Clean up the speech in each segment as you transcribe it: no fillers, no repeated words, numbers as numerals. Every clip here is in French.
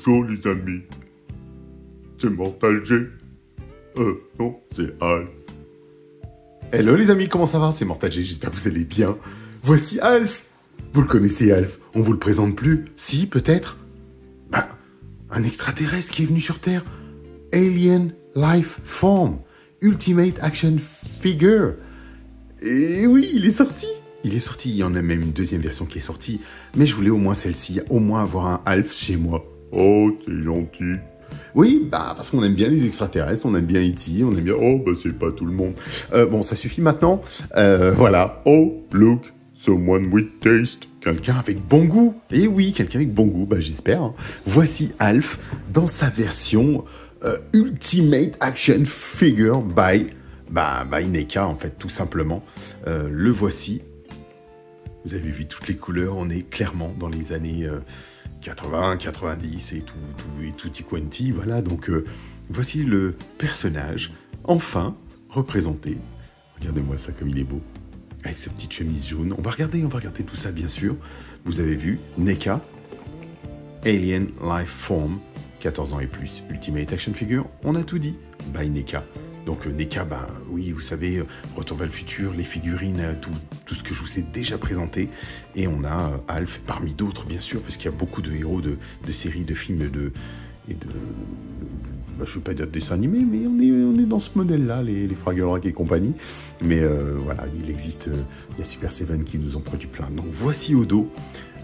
Bonjour les amis, c'est Mortal G. Non, c'est Alf. Hello les amis, comment ça va? C'est Mortal G, j'espère que vous allez bien. Voici Alf. Vous le connaissez Alf, on vous le présente plus? Si, peut-être? Un extraterrestre qui est venu sur Terre. Alien Life Form, Ultimate Action Figure. Et oui, il est sorti. Il est sorti, il y en a même une deuxième version qui est sortie. Mais je voulais au moins celle-ci, au moins avoir un Alf chez moi. Oh, c'est gentil. Oui, parce qu'on aime bien les extraterrestres, on aime bien E.T., on aime bien... Oh, c'est pas tout le monde. Bon, ça suffit maintenant. Voilà. Oh, look, someone with taste. Quelqu'un avec bon goût. Et oui, quelqu'un avec bon goût, j'espère. Hein. Voici Alf dans sa version Ultimate Action Figure by NECA, en fait, tout simplement. Le voici. Vous avez vu toutes les couleurs, on est clairement dans les années 80, 90 et tutti quanti. Voilà, donc voici le personnage, enfin représenté. Regardez-moi ça comme il est beau. Avec sa petite chemise jaune. On va regarder tout ça, bien sûr. Vous avez vu, NECA, Alien Life Form, 14 ans et plus, Ultimate Action Figure, on a tout dit, by NECA. Donc NECA, oui, vous savez, Retour vers le futur, les figurines, tout ce que je vous ai déjà présenté. Et on a Alf, parmi d'autres, bien sûr, parce qu'il y a beaucoup de héros de séries, de films, je ne veux pas dire de dessins animés, mais on est dans ce modèle-là, les Fraggle Rock et compagnie. Mais voilà, il existe, il y a Super Seven qui nous ont produit plein. Donc voici au dos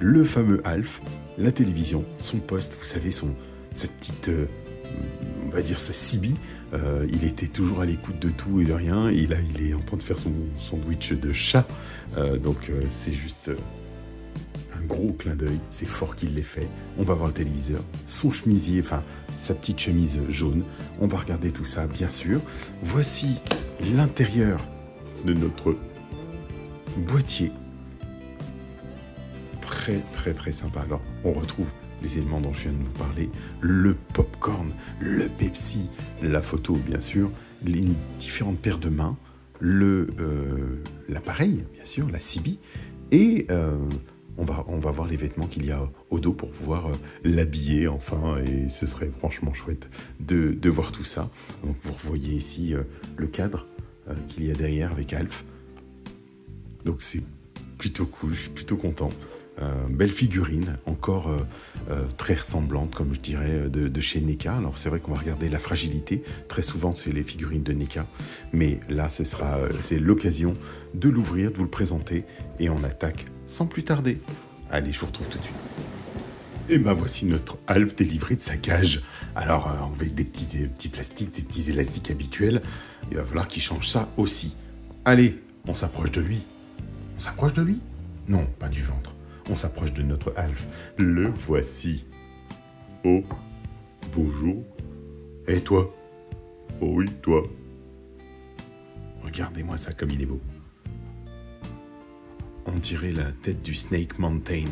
le fameux Alf, la télévision, son poste, vous savez, sa petite, on va dire sa CB. Il était toujours à l'écoute de tout et de rien, et là il est en train de faire son sandwich de chat. Donc c'est juste... un gros clin d'œil, c'est fort qu'il l'ait fait. On va voir le téléviseur, son chemisier, enfin sa petite chemise jaune. On va regarder tout ça, bien sûr. Voici l'intérieur de notre boîtier. Très, très, très sympa. Alors, on retrouve les éléments dont je viens de vous parler. Le popcorn, le Pepsi, la photo, bien sûr, les différentes paires de mains, l'appareil, bien sûr, la CB, et... on va voir les vêtements qu'il y a au dos pour pouvoir l'habiller, enfin, et ce serait franchement chouette de voir tout ça. Donc vous revoyez ici le cadre qu'il y a derrière avec Alf. Donc c'est plutôt cool, je suis plutôt content. Belle figurine, encore très ressemblante, comme je dirais, de chez NECA. Alors c'est vrai qu'on va regarder la fragilité, très souvent c'est les figurines de NECA, mais là c'est l'occasion de l'ouvrir, de vous le présenter, et on attaque sans plus tarder. Allez, je vous retrouve tout de suite. Et voici notre Alf délivré de sa cage. Alors avec des petits plastiques, des petits élastiques habituels, il va falloir qu'il change ça aussi. Allez, on s'approche de lui. On s'approche de lui? Non, pas du ventre. On s'approche de notre Alf. Le voici. Oh, bonjour. Et toi? Oh oui, toi. Regardez-moi ça comme il est beau. On dirait la tête du Snake Mountain.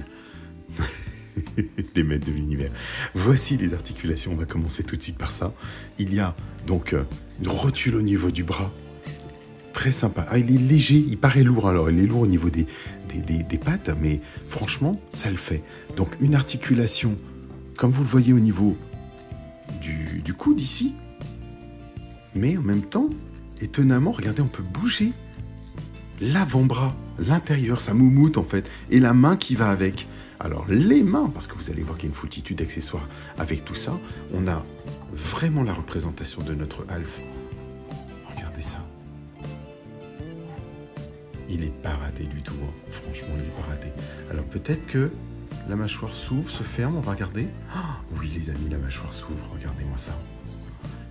Des maîtres de l'univers. Voici les articulations, on va commencer tout de suite par ça. Il y a donc une rotule au niveau du bras. Très sympa. Ah, il est léger, il paraît lourd. Alors, il est lourd au niveau des pattes, mais franchement, ça le fait. Donc, une articulation, comme vous le voyez au niveau du coude ici. Mais en même temps, étonnamment, regardez, on peut bouger l'avant-bras, l'intérieur, sa moumoute en fait, et la main qui va avec. Alors, les mains, parce que vous allez voir qu'il y a une foultitude d'accessoires avec tout ça. On a vraiment la représentation de notre Alf. Regardez ça. Il n'est pas raté du tout, hein. Franchement, il n'est pas raté. Alors peut-être que la mâchoire s'ouvre, se ferme, on va regarder. Ah, oui les amis, la mâchoire s'ouvre, regardez-moi ça.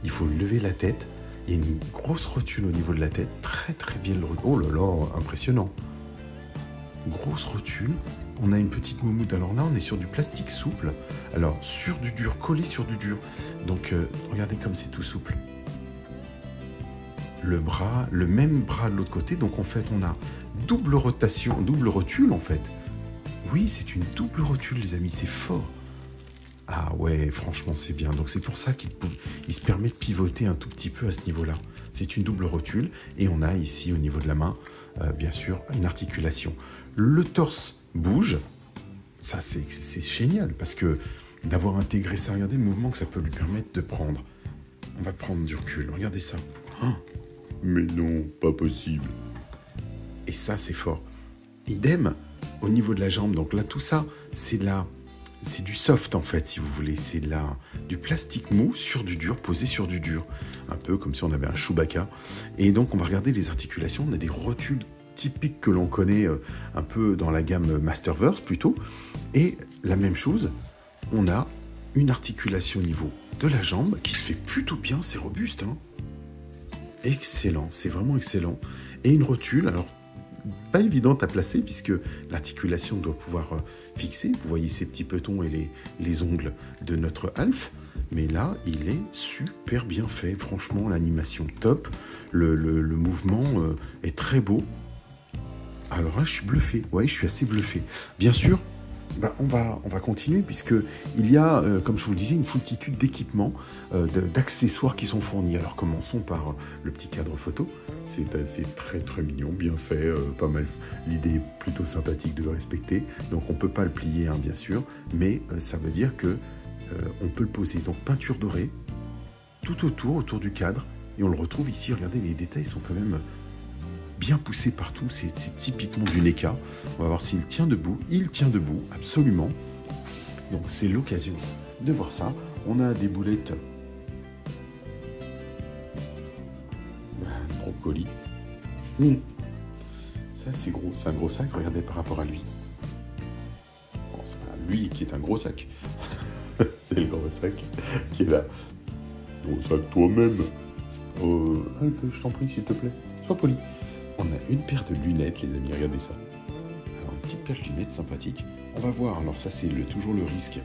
Il faut lever la tête, il y a une grosse rotule au niveau de la tête, très très bien le... Oh là là, impressionnant. Grosse rotule, on a une petite moumoute. Alors là, on est sur du plastique souple, alors sur du dur, collé sur du dur. Donc regardez comme c'est tout souple. Le bras, le même bras de l'autre côté. Donc en fait, on a double rotation, double rotule en fait. Oui, c'est une double rotule, les amis, c'est fort. Ah ouais, franchement, c'est bien. Donc c'est pour ça qu'il se permet de pivoter un tout petit peu à ce niveau-là. C'est une double rotule. Et on a ici, au niveau de la main, bien sûr, une articulation. Le torse bouge. Ça, c'est génial parce que d'avoir intégré ça. Regardez le mouvement que ça peut lui permettre de prendre. On va prendre du recul. Regardez ça. Hein? Mais non, pas possible. Et ça, c'est fort. Idem au niveau de la jambe. Donc là, tout ça, c'est du soft en fait, si vous voulez. C'est du plastique mou sur du dur, posé sur du dur. Un peu comme si on avait un Chewbacca. Et donc, on va regarder les articulations. On a des rotules typiques que l'on connaît un peu dans la gamme Masterverse plutôt. Et la même chose, on a une articulation au niveau de la jambe qui se fait plutôt bien. C'est robuste, hein. Excellent, c'est vraiment excellent. Et une rotule, alors pas évidente à placer puisque l'articulation doit pouvoir fixer. Vous voyez ces petits petons et les ongles de notre Alf. Mais là, il est super bien fait. Franchement, l'animation top. Le mouvement est très beau. Alors là, je suis bluffé. Ouais, je suis assez bluffé. Bien sûr, on va continuer puisque il y a, comme je vous le disais, une foultitude d'équipements, d'accessoires qui sont fournis. Alors commençons par le petit cadre photo. C'est très très mignon, bien fait, pas mal. L'idée est plutôt sympathique de le respecter. Donc on peut pas le plier, hein, bien sûr, mais ça veut dire que on peut le poser. Donc peinture dorée tout autour du cadre, et on le retrouve ici. Regardez, les détails sont quand même bien poussé partout, c'est typiquement du NECA. On va voir s'il tient debout. Il tient debout, absolument. Donc c'est l'occasion de voir ça. On a des boulettes brocoli. Ça c'est gros, c'est un gros sac, regardez par rapport à lui. Bon, c'est pas lui qui est un gros sac. C'est le gros sac qui est là. Gros sac toi-même. Je t'en prie, s'il te plaît. Sois poli. On a une paire de lunettes, les amis, regardez ça. Alors, une petite paire de lunettes sympathique. On va voir, alors ça c'est toujours le risque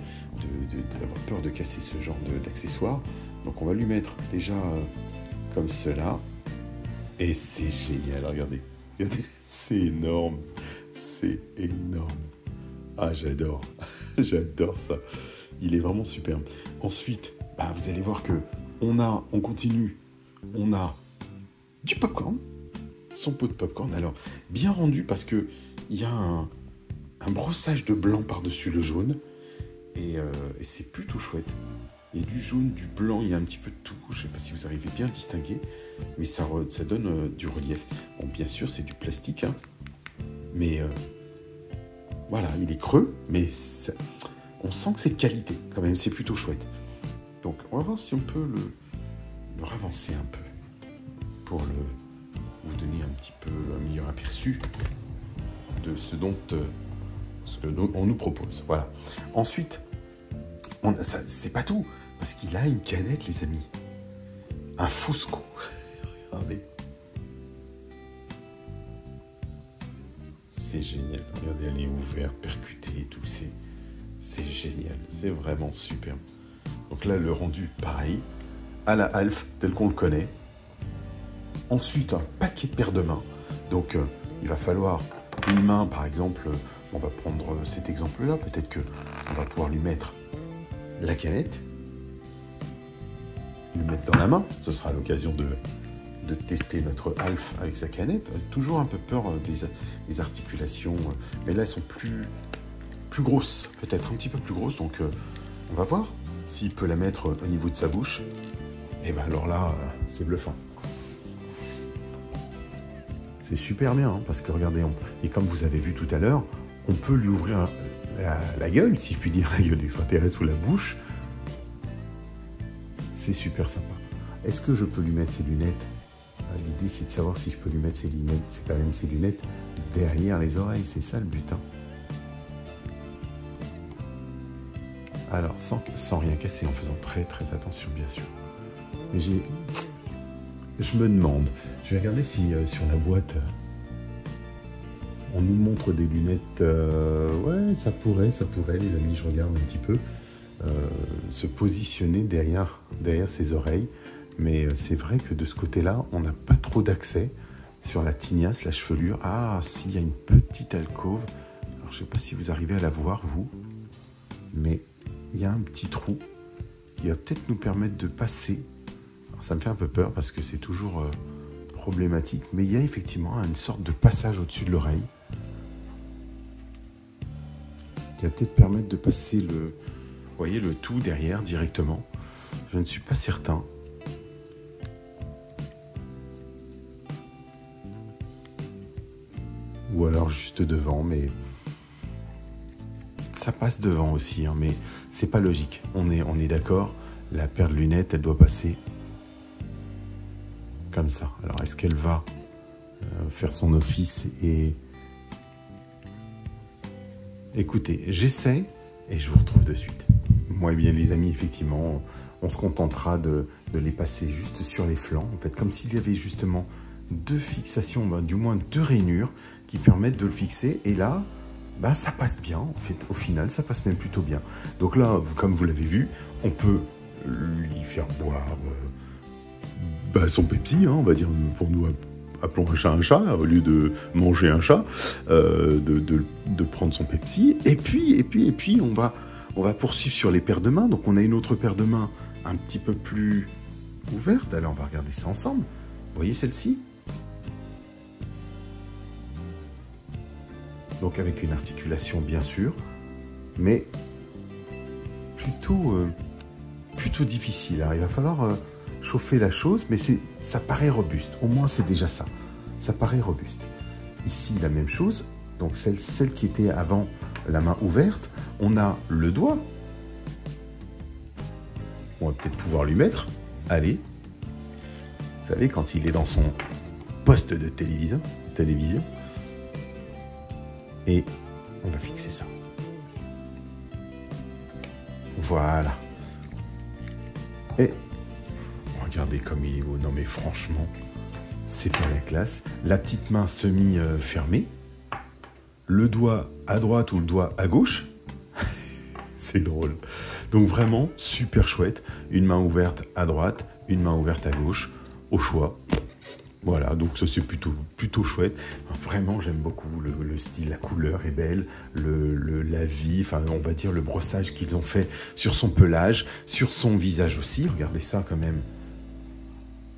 d'avoir peur de casser ce genre d'accessoires. Donc on va lui mettre déjà comme cela. Et c'est génial, regardez. Regardez, c'est énorme. C'est énorme. Ah, j'adore. J'adore ça. Il est vraiment superbe. Ensuite, vous allez voir que on continue. On a du popcorn. Son pot de popcorn, alors bien rendu parce que il y a un brossage de blanc par-dessus le jaune et c'est plutôt chouette. Il y a du jaune, du blanc, il y a un petit peu de tout. Je ne sais pas si vous arrivez bien à le distinguer, mais ça donne du relief. Bon, bien sûr, c'est du plastique, hein, mais voilà, il est creux, mais on sent que c'est de qualité quand même, c'est plutôt chouette. Donc, on va voir si on peut le ravancer un peu pour vous donner un petit peu un meilleur aperçu de ce que on nous propose. Voilà. Ensuite, c'est pas tout, parce qu'il a une canette, les amis. Un Fosco. Regardez. C'est génial. Regardez, elle est ouverte, percutée et tout. C'est génial. C'est vraiment superbe. Donc là, le rendu, pareil, à la Alf, tel qu'on le connaît. Ensuite, un paquet de paires de mains. Donc, il va falloir une main, par exemple. On va prendre cet exemple-là. Peut-être qu'on va pouvoir lui mettre la canette. Lui mettre dans la main. Ce sera l'occasion de tester notre Alf avec sa canette. Toujours un peu peur des articulations. Mais là, elles sont plus grosses. Peut-être un petit peu plus grosses. Donc, on va voir s'il peut la mettre au niveau de sa bouche. Et bien alors là, c'est bluffant. C'est super bien, hein, parce que regardez, et comme vous avez vu tout à l'heure, on peut lui ouvrir la gueule, si je puis dire, la gueule extraterrestre ou la bouche. C'est super sympa. Est-ce que je peux lui mettre ses lunettes? L'idée, c'est de savoir si je peux lui mettre ses lunettes. C'est quand même ses lunettes derrière les oreilles, c'est ça le but. Hein. Alors, sans rien casser, en faisant très très attention, bien sûr. Mais je me demande, je vais regarder si sur la boîte, on nous montre des lunettes. Ouais, ça pourrait, les amis, je regarde un petit peu, se positionner derrière ses oreilles. Mais c'est vrai que de ce côté-là, on n'a pas trop d'accès sur la tignasse, la chevelure. Ah, s'il y a une petite alcôve. Alors, je ne sais pas si vous arrivez à la voir, vous, mais il y a un petit trou qui va peut-être nous permettre de passer. Alors, ça me fait un peu peur parce que c'est toujours problématique, mais il y a effectivement une sorte de passage au-dessus de l'oreille qui va peut-être permettre de passer voyez le tout derrière directement. Je ne suis pas certain. Ou alors juste devant, mais ça passe devant aussi, hein, mais c'est pas logique. On est d'accord, la paire de lunettes, elle doit passer comme ça. Alors, est-ce qu'elle va faire son office et... Écoutez, j'essaie et je vous retrouve de suite. Moi, eh bien, les amis, effectivement, on se contentera de les passer juste sur les flancs. En fait, comme s'il y avait justement deux fixations, ben, du moins deux rainures qui permettent de le fixer. Et là, bah, ça passe bien. En fait, au final, ça passe même plutôt bien. Donc là, comme vous l'avez vu, on peut lui faire boire son Pepsi, hein, on va dire, pour nous, appelons un chat, au lieu de manger un chat, de prendre son Pepsi. Et puis, on va poursuivre sur les paires de mains. Donc, on a une autre paire de mains un petit peu plus ouverte. Alors, on va regarder ça ensemble. Vous voyez celle-ci? Donc, avec une articulation, bien sûr, mais plutôt difficile. Alors, il va falloir chauffer la chose, mais ça paraît robuste. Au moins, c'est déjà ça. Ça paraît robuste. Ici, la même chose. Donc, celle qui était avant la main ouverte, on a le doigt. On va peut-être pouvoir lui mettre. Allez. Vous savez, quand il est dans son poste de télévision. Et on va fixer ça. Voilà. Et regardez comme il est beau. Non mais franchement, c'est pas la classe. La petite main semi-fermée. Le doigt à droite ou le doigt à gauche. C'est drôle. Donc vraiment, super chouette. Une main ouverte à droite, une main ouverte à gauche, au choix. Voilà, donc ça c'est plutôt chouette. Enfin, vraiment, j'aime beaucoup le style, la couleur est belle, la vie, enfin on va dire le brossage qu'ils ont fait sur son pelage, sur son visage aussi. Regardez ça quand même.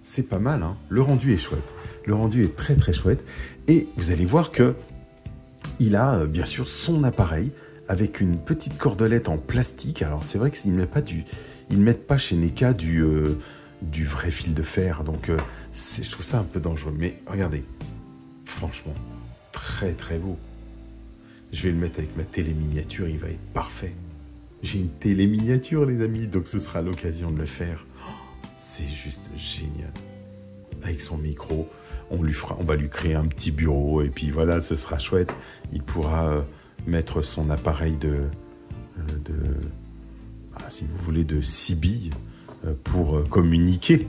C'est pas mal, hein. Le rendu est chouette. Le rendu est très très chouette. Et vous allez voir que il a bien sûr son appareil avec une petite cordelette en plastique. Alors c'est vrai qu'ils ne mettent pas chez NECA du vrai fil de fer, donc je trouve ça un peu dangereux. Mais regardez, franchement, très très beau. Je vais le mettre avec ma télé miniature, il va être parfait. J'ai une télé miniature, les amis, donc ce sera l'occasion de le faire. C'est juste génial. Avec son micro, on va lui créer un petit bureau, et puis voilà, ce sera chouette. Il pourra mettre son appareil si vous voulez, de 6 billes pour communiquer.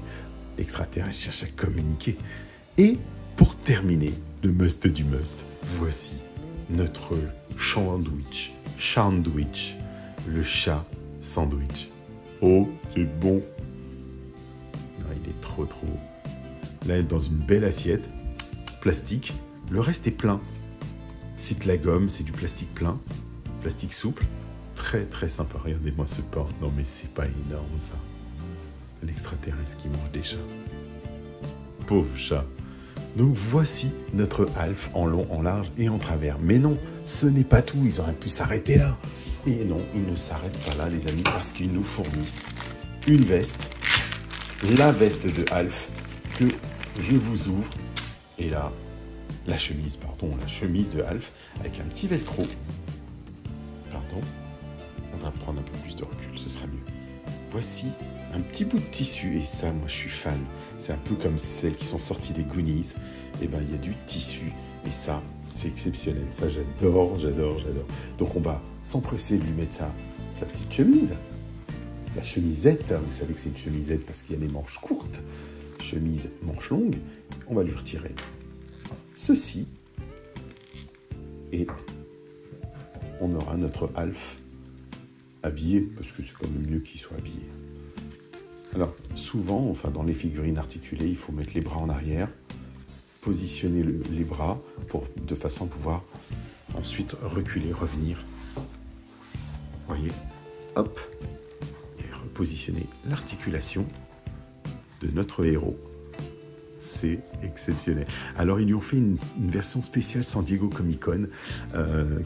L'extraterrestre cherche à communiquer. Et pour terminer, le must du must, voici notre sandwich. Le chat sandwich. Oh, c'est bon. Ah, il est trop. Là, elle est dans une belle assiette, plastique. Le reste est plein. C'est de la gomme, c'est du plastique plein, plastique souple. Très très sympa. Regardez-moi ce pain. Non mais c'est pas énorme ça. L'extraterrestre qui mange des chats. Pauvre chat. Donc voici notre Alf en long, en large et en travers. Mais non, ce n'est pas tout. Ils auraient pu s'arrêter là. Et non, ils ne s'arrêtent pas là, les amis, parce qu'ils nous fournissent une veste. La veste de Alf que je vous ouvre. Et là, la chemise de Alf avec un petit velcro. Pardon. On va prendre un peu plus de recul, ce sera mieux. Voici un petit bout de tissu, et ça, moi, je suis fan. C'est un peu comme celles qui sont sorties des Goonies. Et ben, il y a du tissu, et ça, c'est exceptionnel. Ça, j'adore. Donc, on va s'empresser de lui mettre sa petite chemise, sa chemisette. Vous savez que c'est une chemisette parce qu'il y a les manches courtes. Chemise, manche longue. On va lui retirer ceci, et on aura notre Alf habillé, parce que c'est quand même mieux qu'il soit habillé. Alors, souvent, enfin dans les figurines articulées, il faut mettre les bras en arrière, positionner les bras de façon à pouvoir ensuite reculer, revenir. Vous voyez, hop, et repositionner l'articulation de notre héros. C'est exceptionnel. Alors, ils lui ont fait une version spéciale San Diego Comic Con,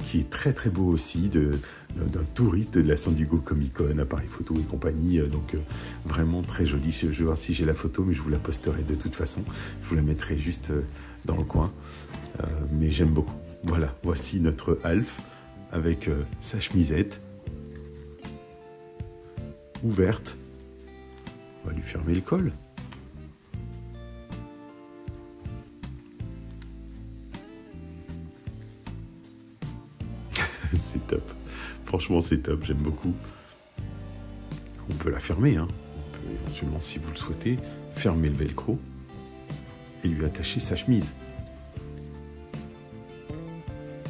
qui est très très beau aussi, d'un touriste de la San Diego Comic Con, appareil photo et compagnie. Donc, vraiment très joli. Je vais voir si j'ai la photo, mais je vous la posterai de toute façon. Je vous la mettrai juste dans le coin. Mais j'aime beaucoup. Voilà, voici notre Alf avec sa chemisette ouverte. On va lui fermer le col. C'est top. Franchement, c'est top. J'aime beaucoup. On peut la fermer. Hein. On peut éventuellement, si vous le souhaitez, fermer le velcro et lui attacher sa chemise.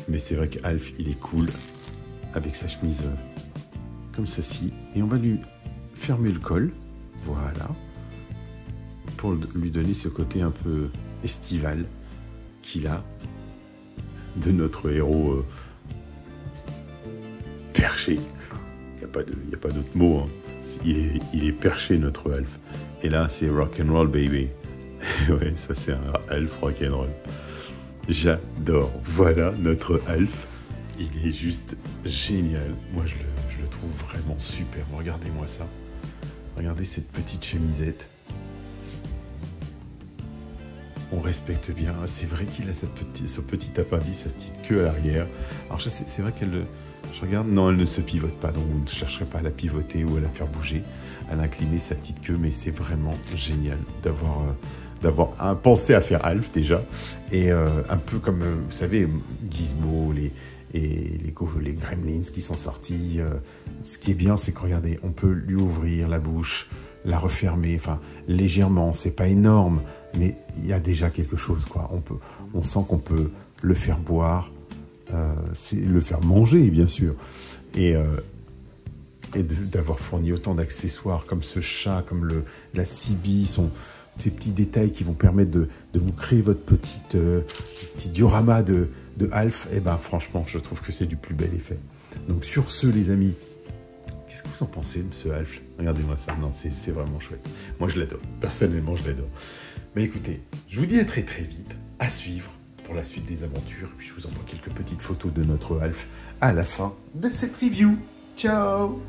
Mais c'est vrai qu'Alf, il est cool avec sa chemise comme ceci. Et on va lui fermer le col. Voilà. Pour lui donner ce côté un peu estival qu'il a de notre héros perché. Il n'y a pas d'autre mot. Hein. Il est perché, notre Alf. Et là, c'est rock'n'roll, baby. Ouais, ça, c'est un Alf rock'n'roll. J'adore. Voilà notre Alf. Il est juste génial. Moi, je le trouve vraiment super. Regardez-moi ça. Regardez cette petite chemisette. On respecte bien. C'est vrai qu'il a ce petit appendice, sa petite queue à l'arrière. Alors, c'est vrai qu'elle... Je regarde, non, elle ne se pivote pas, donc vous ne chercherez pas à la pivoter ou à la faire bouger, à l'incliner sa petite queue, mais c'est vraiment génial d'avoir pensé à faire Alf déjà, et un peu comme, vous savez, Gizmo, les Gremlins qui sont sortis. Ce qui est bien, c'est que, regardez, on peut lui ouvrir la bouche, la refermer, enfin, légèrement, c'est pas énorme, mais il y a déjà quelque chose, quoi. On sent qu'on peut le faire boire, c'est le faire manger, bien sûr, et d'avoir fourni autant d'accessoires comme ce chat, comme la Sibi, ces petits détails qui vont permettre de vous créer votre petit diorama de Alf. Et ben franchement, je trouve que c'est du plus bel effet. Donc sur ce, les amis, qu'est-ce que vous en pensez de ce Alf? Regardez-moi ça, non, c'est vraiment chouette. Moi, je l'adore, personnellement, je l'adore. Mais écoutez, je vous dis à très très vite, à suivre pour la suite des aventures. Puis je vous envoie quelques petites photos de notre Alf à la fin de cette review. Ciao!